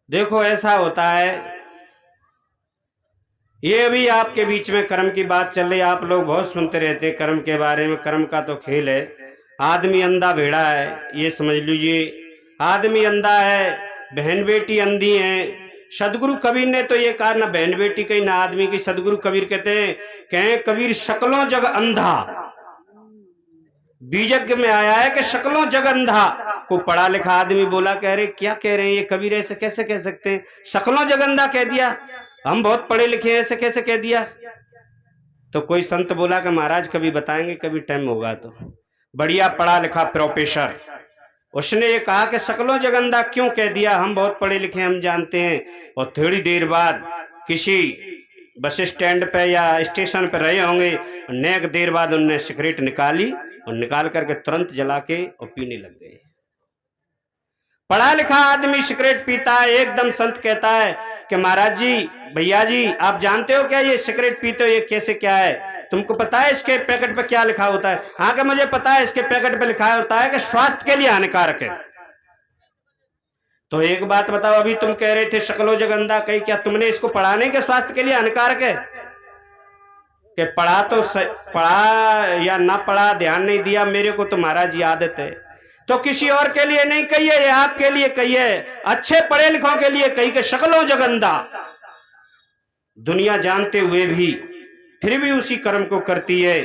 देखो ऐसा होता है, ये अभी आपके बीच में कर्म की बात चल रही है, आप लोग बहुत सुनते रहते हैं कर्म के बारे में। कर्म का तो खेल है, आदमी अंधा भेड़ा है, ये समझ लीजिए। आदमी अंधा है, बहन बेटी अंधी है। सदगुरु कबीर ने तो ये कहा, ना बहन बेटी कहीं ना आदमी की। सदगुरु कबीर कहते हैं, कहें कबीर शक्लों जग अंधा। बीजज्ञ में आया है कि शक्लों जग अंधा। को पढ़ा लिखा आदमी बोला, कह रहे क्या कह रहे हैं ये कबीर, ऐसे कैसे कह सकते हैं, शक्लों जग अंधा कह दिया, हम बहुत पढ़े लिखे हैं, ऐसे कैसे कह दिया। तो कोई संत बोला कि महाराज कभी बताएंगे, कभी टाइम होगा तो। बढ़िया पढ़ा लिखा प्रोफेसर, उसने ये कहा कि शक्लों जग अंधा क्यों कह दिया, हम बहुत पढ़े लिखे हम जानते हैं। और थोड़ी देर बाद किसी बस स्टैंड पे या स्टेशन पे रहे होंगे, नेक देर बाद उनने सिगरेट निकाली और निकाल करके तुरंत जला के और पीने लग गए। पढ़ा लिखा आदमी सिगरेट पीता है, एकदम संत कहता है कि महाराज जी, भैया जी, आप जानते हो क्या ये सिगरेट पीते हो, ये कैसे क्या है, तुमको पता है इसके पैकेट पे क्या लिखा होता है। हाँ कि मुझे पता है, इसके पैकेट पे लिखा होता है कि स्वास्थ्य के लिए हानिकारक है। तो एक बात बताओ, अभी तुम कह रहे थे शक्लों जग अंधा, कहीं क्या तुमने इसको पढ़ा नहीं कि स्वास्थ्य के लिए हानिकारक है? कि पढ़ा तो पढ़ा या ना पढ़ा, ध्यान नहीं दिया, मेरे को तो महाराज आदत है। तो किसी और के लिए नहीं कहिए, ये आपके लिए कहिए, अच्छे पढ़े लिखों के लिए कही कि शक्लों जग अंधा। दुनिया जानते हुए भी फिर भी उसी कर्म को करती है।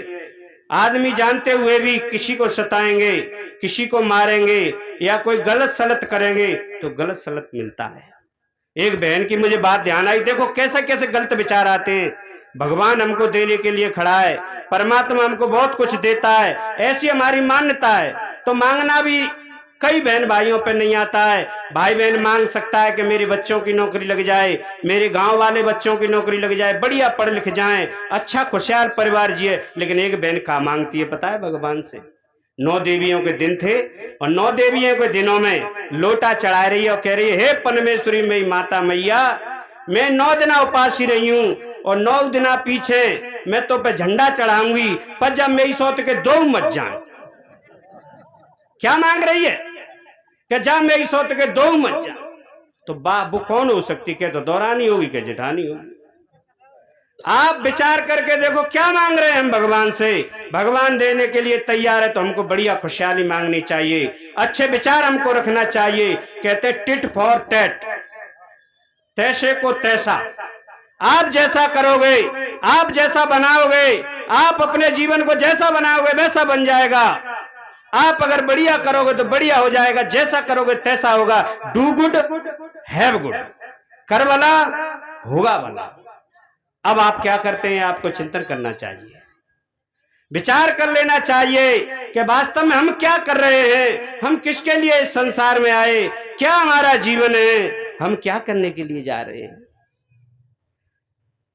आदमी जानते हुए भी किसी को सताएंगे, किसी को मारेंगे या कोई गलत सलत करेंगे तो गलत सलत मिलता है। एक बहन की मुझे बात ध्यान आई, देखो कैसे कैसे गलत विचार आते हैं। भगवान हमको देने के लिए खड़ा है, परमात्मा हमको बहुत कुछ देता है, ऐसी हमारी मान्यता है। तो मांगना भी कई बहन भाइयों पे नहीं आता है। भाई बहन मांग सकता है कि मेरे बच्चों की नौकरी लग जाए, मेरे गांव वाले बच्चों की नौकरी लग जाए, बढ़िया पढ़ लिख जाएं, अच्छा खुशहाल परिवार जिए। लेकिन एक बहन क्या मांगती है पता है भगवान से? 9 देवियों के दिन थे और 9 देवियों के दिनों में लोटा चढ़ा रही है और कह रही है, हे परमेश्वरी मेरी माता मैया, मैं 9 दिन उपासी रही हूं और 9 दिन पीछे मैं तो पे झंडा चढ़ाऊंगी, पर जब मेरी सौत के 2 मत जाए। क्या मांग रही है कि जब मेरी सौत के 2 मत जाए। तो बाबू कौन हो सकती, क्या तो दौरानी होगी क्या जेठानी होगी? आप विचार करके देखो क्या मांग रहे हैं हम भगवान से। भगवान देने के लिए तैयार है तो हमको बढ़िया खुशहाली मांगनी चाहिए, अच्छे विचार हमको रखना चाहिए। कहते टिट फॉर टैट, तैसे को तैसा। आप जैसा करोगे, आप जैसा बनाओगे, आप अपने जीवन को जैसा बनाओगे वैसा बन जाएगा। आप अगर बढ़िया करोगे तो बढ़िया हो जाएगा, जैसा करोगे तैसा होगा। डू गुड हैव गुड, कर भला होगा भला। अब आप क्या करते हैं, आपको चिंतन करना चाहिए, विचार कर लेना चाहिए कि वास्तव में हम क्या कर रहे हैं, हम किसके लिए इस संसार में आए, क्या हमारा जीवन है, हम क्या करने के लिए जा रहे हैं।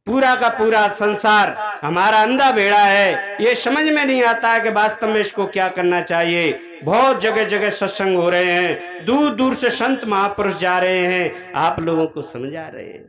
पूरा का पूरा संसार हमारा अंधा भेड़ा है, ये समझ में नहीं आता है कि वास्तव में इसको क्या करना चाहिए। बहुत जगह जगह सत्संग हो रहे हैं, दूर दूर से संत महापुरुष जा रहे हैं, आप लोगों को समझा रहे हैं।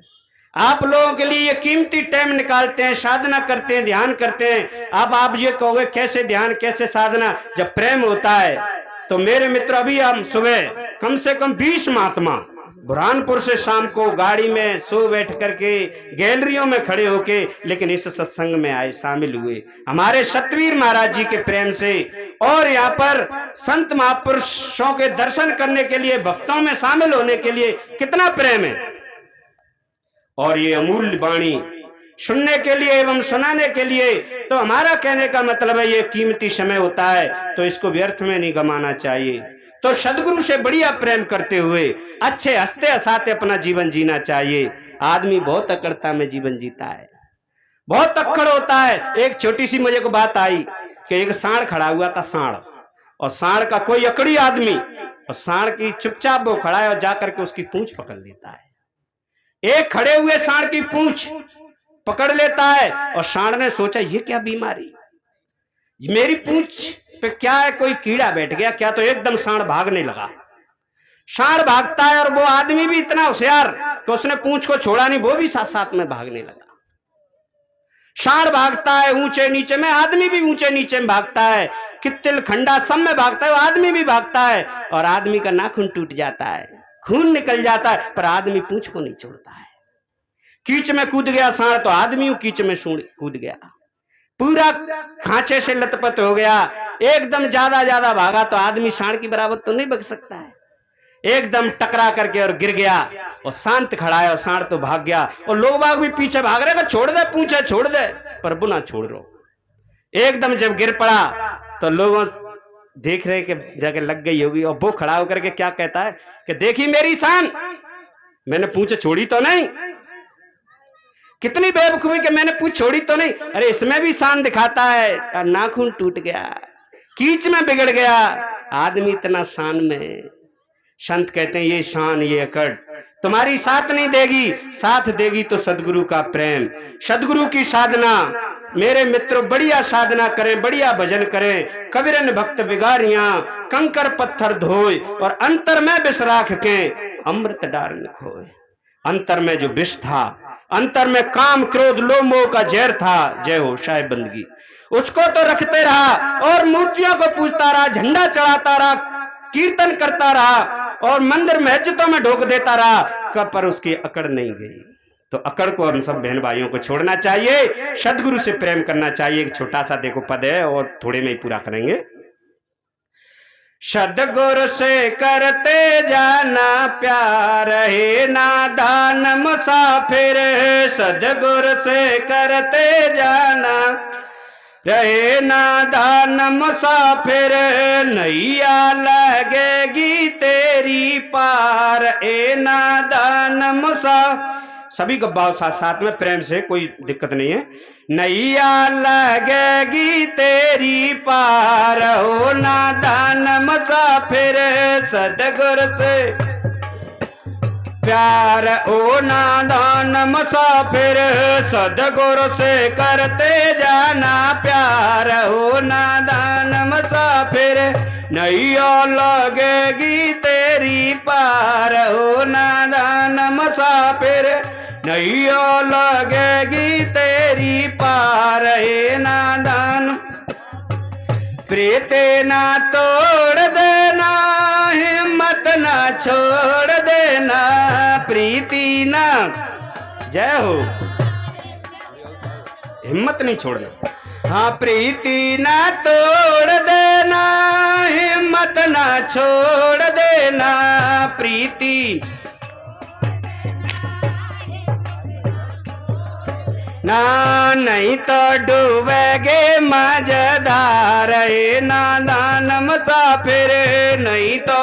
आप लोगों के लिए ये कीमती टाइम निकालते हैं, साधना करते हैं, ध्यान करते हैं। अब आप ये कहोगे कैसे ध्यान कैसे साधना, जब प्रेम होता है तो मेरे मित्र, अभी हम सुबह कम से कम 20 महात्मा बुरहानपुर से शाम को गाड़ी में सो बैठ करके गैलरियों में खड़े होके लेकिन इस सत्संग में आए, शामिल हुए हमारे सतवीर महाराज जी के प्रेम से। और यहाँ पर संत महापुरुषों के दर्शन करने के लिए, भक्तों में शामिल होने के लिए कितना प्रेम है। और ये अमूल्य वाणी सुनने के लिए एवं सुनाने के लिए, तो हमारा कहने का मतलब है ये कीमती समय होता है तो इसको व्यर्थ में नहीं गंवाना चाहिए। तो सदगुरु से बढ़िया प्रेम करते हुए अच्छे हंसते हंसाते अपना जीवन जीना चाहिए। आदमी बहुत अकड़ता में जीवन जीता है, बहुत अक्कड़ होता है। एक छोटी सी मुझे को बात आई कि एक सांड खड़ा हुआ था, सांड, और सांड का कोई अकड़ी आदमी, और सांड की चुपचाप वो खड़ा है और जाकर के उसकी पूंछ पकड़ लेता है। एक खड़े हुए सांड की पूंछ पकड़ लेता है और सांड ने सोचा ये क्या बीमारी, मेरी पूंछ पे क्या है, कोई कीड़ा बैठ गया क्या? तो एकदम सांड भागने लगा। सांड भागता है और वो आदमी भी इतना होशियार कि उसने पूंछ को छोड़ा नहीं, वो भी साथ साथ में भागने लगा। सांड भागता है ऊंचे नीचे में, आदमी भी ऊंचे नीचे में भागता है, कित्तिल खंडा सब में भागता है, आदमी भी भागता है और आदमी का नाखून टूट जाता है, खून निकल जाता है, पर आदमी पूंछ को नहीं छोड़ता है। कीच में कूद गया सांड तो आदमी कीच में कूद गया, पूरा खांचे से लतपत हो गया, एकदम ज्यादा भागा तो आदमी सांड की बराबर तो नहीं बच सकता है। एकदम टकरा करके और गिर गया और शांत खड़ा है और सांड तो भाग गया और लोग बाग भी पीछे भाग रहे, छोड़ दे पूछे छोड़ दे, प्रभु ना छोड़ रो। एकदम जब गिर पड़ा तो लोगों देख रहे कि जाके लग गई होगी, और वो खड़ा होकर के क्या कहता है कि देखी मेरी शान, मैंने पूछे छोड़ी तो नहीं। कितनी बेवकूफी कि मैंने पूछ छोड़ी तो नहीं, अरे इसमें भी शान दिखाता है। नाखून टूट गया, कीच में बिगड़ गया, आदमी इतना शान में। संत कहते हैं ये शान ये अकड़ तुम्हारी साथ नहीं देगी, साथ देगी तो सदगुरु का प्रेम, सदगुरु की साधना। मेरे मित्रों बढ़िया साधना करें, बढ़िया भजन करें, कबीरन भक्त बिगारियां कंकर पत्थर धोए और अंतर में विष राख के अमृत डार न खोए। अंतर में जो विष था, अंतर में काम क्रोध लोभ मोह का जहर था, जय हो शायद बंदगी, उसको तो रखते रहा और मूर्तियों को पूजता रहा, झंडा चढ़ाता रहा, कीर्तन करता रहा और मंदिर मस्जिदों में ढोक देता रहा, कब पर उसकी अकड़ नहीं गई। तो अकड़ को हम सब बहन भाइयों को छोड़ना चाहिए, सदगुरु से प्रेम करना चाहिए। एक छोटा सा देखो पद है और थोड़े में ही पूरा करेंगे। सदगुरु से करते जाना प्यार है नादान मुसाफिर, सदगुरु से करते जाना रहे नादान मुसाफिर, नैया लगेगी तेरी पार ए नादान मुसाफिर। सभी को भाव साथ साथ में प्रेम से, कोई दिक्कत नहीं है। नैया लगेगी तेरी पार हो नादान मुसाफिर, सदगुरु से प्यार ओ नादान मुसाफिर, सदगुरु से करते जाना प्यार हो नादान मुसाफिर, नैया लगेगी तेरी पार हो नादान मुसाफिर, नैया लगेगी तेरी पार हे नादान। प्रीति ना तोड़ देना, हिम्मत ना छोड़ देना, प्रीति ना, जय हो, हिम्मत नहीं छोड़ना। हाँ प्रीति ना तोड़ देना, हिम्मत ना छोड़ देना, प्रीति ना नहीं तो डूबेगे मजेदार नादान मुसाफिर, नहीं तो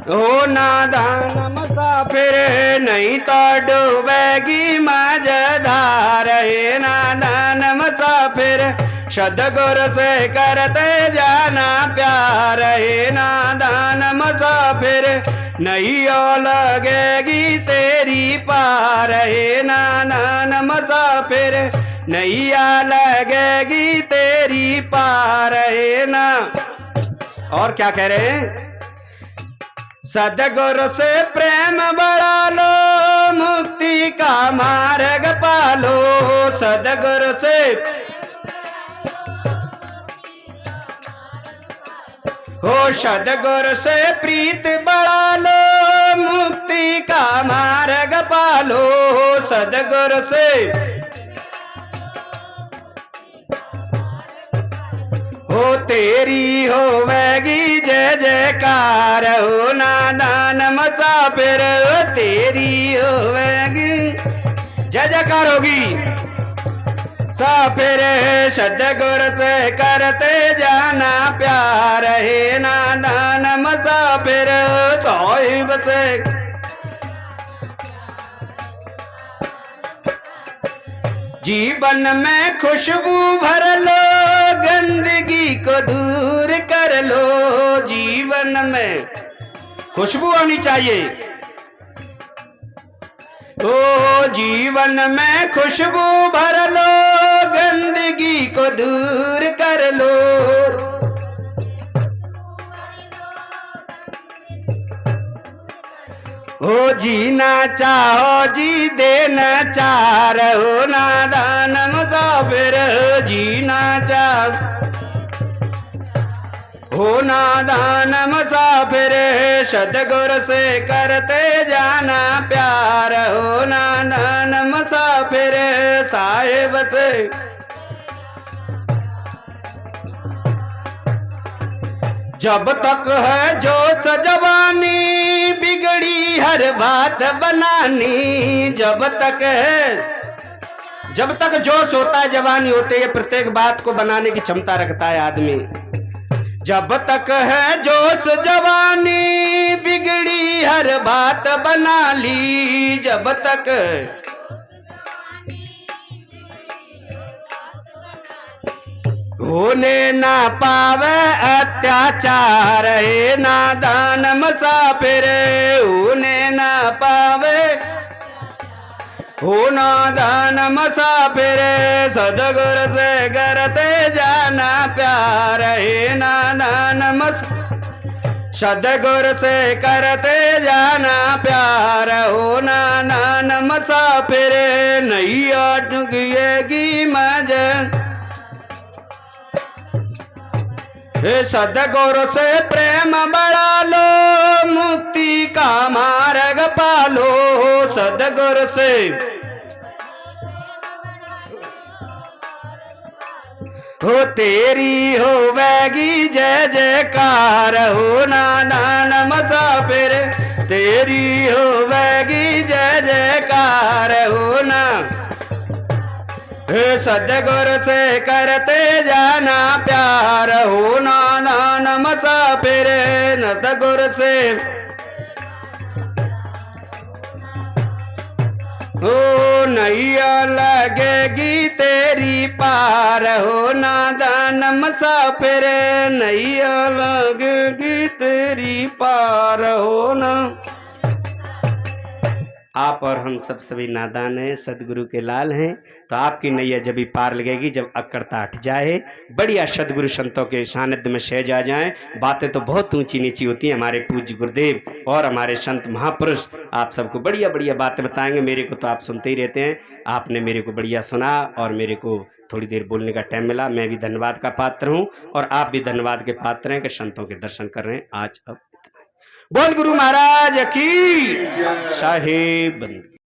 ओ नादान मुसाफिर, नहीं तो डूबेगी मजेदार नादान मुसाफिर, सदगुरु से करते जाना प्यार नादान मुसाफिर, नैया लगेगी तेरी पार नादान मुसाफिर, नैया लगेगी तेरी पार ना। और क्या कह रहे हैं? सदगुरु से प्रेम बढ़ा लो, मुक्ति का मार्ग पालो, सदगुरु से हो, सदगुरु से प्रीत बढ़ा लो, मुक्ति का मार्ग पालो, सदगुरु से हो तेरी होवेगी जय जयकार हो नादान मुसाफिर, तेरी होवेगी जय जयकार होगी। साफिर सदगुरु से करते जाना प्यार है नादान मुसाफिर, साहिब से जीवन में खुशबू भर लो, गंदगी को दूर कर लो, जीवन में खुशबू आनी चाहिए। ओ जीवन में खुशबू भर लो, गंदगी को दूर कर लो, हो जीना चाहो जी देना चाह रहो नादान मुसाफिर, जीना चाहो हो नादान मुसाफिर सदगुरु से करते जाना प्यार, हो नादान मुसाफिर साहिब से। जब तक है जोश जवानी बिगड़ी हर बात बनानी, जब तक जोश होता है जवानी होते है प्रत्येक बात को बनाने की क्षमता रखता है आदमी। जब तक है जोश जवानी बिगड़ी हर बात बना ली, जब तक होने ना पावे अत्याचार, हे नादान मुसाफिर होने ना पावे, हो नादान मुसाफिर सदगुरु से करते जाना प्यार, हे नादान सदगुरु से करते जाना प्यार, हो नादान मुसाफिर नैया डूबेगी मज। सदगुरु से प्रेम बढ़ा लो मुक्ति का मार्ग पालो, सदगुरु से हो तेरी होवेगी जय जयकार, हो नादान मुसाफिर तेरी होवेगी जय जयकार, हो ना सदगुरु से करते जाना प्यार, हो नादान मुसाफिर सदगुरु से हो नैया लगेगी तेरी पार, हो नादान मुसाफिर नैया लगेगी तेरी पार, हो ना। आप और हम सब सभी नादान हैं, सदगुरु के लाल हैं, तो आपकी नैया जब भी पार लगेगी जब अक्कड़ता हट जाए, बढ़िया सदगुरु संतों के सानिध्य में सहज आ जाएं। बातें तो बहुत ऊंची नीची होती हैं, हमारे पूज्य गुरुदेव और हमारे संत महापुरुष आप सबको बढ़िया बढ़िया बातें बताएंगे। मेरे को तो आप सुनते ही रहते हैं, आपने मेरे को बढ़िया सुना और मेरे को थोड़ी देर बोलने का टाइम मिला, मैं भी धन्यवाद का पात्र हूँ और आप भी धन्यवाद के पात्र हैं कि संतों के दर्शन कर रहे हैं। आज अब बोल गुरु महाराज की साहेब बंदी।